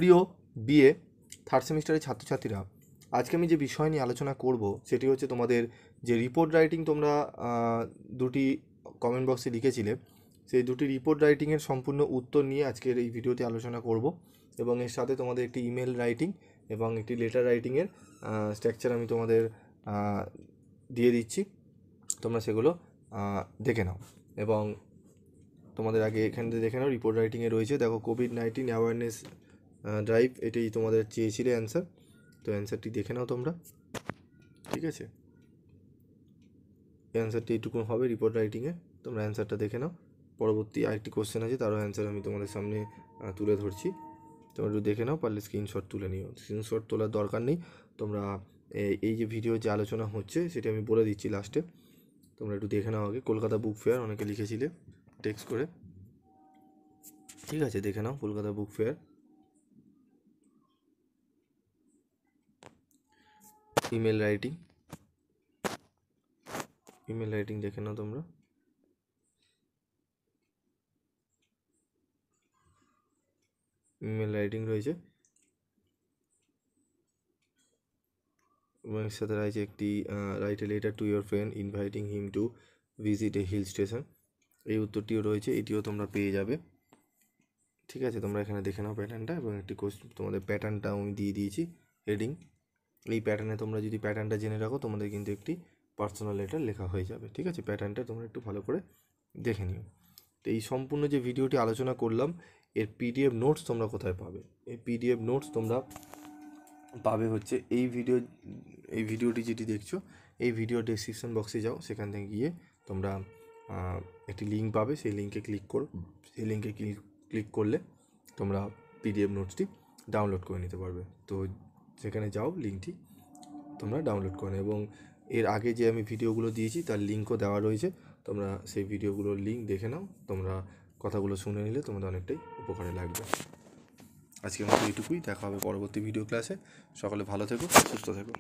প্রিয় BA third সেমিস্টারের ছাত্রছাত্রীরা, আজকে আমি যে বিষয় নিয়ে আলোচনা করব সেটি হচ্ছে তোমাদের যে রিপোর্ট রাইটিং তোমরা দুটি কমেন্ট বক্সে লিখেছিলে, সেই দুটি রিপোর্ট রাইটিংয়ের সম্পূর্ণ উত্তর নিয়ে আজকের এই ভিডিওতে আলোচনা করব এবং এর সাথে তোমাদের একটি ইমেল রাইটিং এবং একটি লেটার রাইটিংয়ের স্ট্রাকচার আমি তোমাদের দিয়ে দিচ্ছি, তোমরা সেগুলো দেখে নাও। এবং তোমাদের আগে এখান থেকে দেখে নাও রিপোর্ট রাইটিংয়ে রয়েছে, দেখো কোভিড-19 অ্যাওয়ারনেস ড্রাইভ, এটাই তোমাদের চেয়েছিলে অ্যান্সার, তো অ্যান্সারটি দেখে নাও তোমরা, ঠিক আছে। অ্যান্সারটি এইটুকু হবে রিপোর্ট রাইটিংয়ে, তোমরা অ্যান্সারটা দেখে নাও। পরবর্তী আরেকটি কোশ্চেন আছে, তারও অ্যান্সার আমি তোমাদের সামনে তুলে ধরছি, তোমরা একটু দেখে নাও, পারলে স্ক্রিনশট তুলে নিও। স্ক্রিনশট তোলার দরকার নেই, তোমরা এই যে ভিডিও যে আলোচনা হচ্ছে সেটা আমি বলে দিচ্ছি লাস্টে, তোমরা একটু দেখে নাও আগে। কলকাতা বুক ফেয়ার অনেকে লিখেছিলে টেক্সট করে, ঠিক আছে, দেখে নাও Kolkata book fair. Email writing দেখে নাও তোমরা। ইমেল রাইটিং রয়েছে এবং এর সাথে রয়েছে একটি write a letter to your friend inviting him to visit a hill station, এই উত্তরটিও রয়েছে, এটিও তোমরা পেয়ে যাবে, ঠিক আছে। তোমরা এখানে দেখে নাও প্যাটার্নটা, এবং একটি তোমাদের প্যাটার্নটাও আমি দিয়ে দিয়েছি হেডিং। এই প্যাটার্নে তোমরা যদি প্যাটার্নটা জেনে রাখো তোমাদের কিন্তু একটি পার্সোনাল লেটার লেখা হয়ে যাবে, ঠিক আছে। প্যাটার্নটা তোমরা একটু ভালো করে দেখে নিও। তো এই সম্পূর্ণ যে ভিডিওটি আলোচনা করলাম এর পিডিএফ নোটস তোমরা কোথায় পাবে? এই পিডিএফ নোটস তোমরা পাবে হচ্ছে এই ভিডিওটি যেটি দেখছো, এই ভিডিও ডেসক্রিপশন বক্সে যাও, সেখান থেকে গিয়ে তোমরা একটি লিঙ্ক পাবে, সেই লিঙ্কে ক্লিক করো, সেই লিঙ্কে ক্লিক করলে তোমরা পিডিএফ নোটসটি ডাউনলোড করে নিতে পারবে। তো সেখানে যাও, লিঙ্কটি তোমরা ডাউনলোড করো, এবং এর আগে যে আমি ভিডিওগুলো দিয়েছি তার লিঙ্কও দেওয়া রয়েছে, তোমরা সেই ভিডিওগুলোর লিঙ্ক দেখে নাও, তোমরা কথাগুলো শুনে নিলে তোমাদের অনেকটাই উপকারে লাগবে। আজকের মতো এইটুকুই, দেখা হবে পরবর্তী ভিডিও ক্লাসে। সকলে ভালো থেকো, সুস্থ থেকো।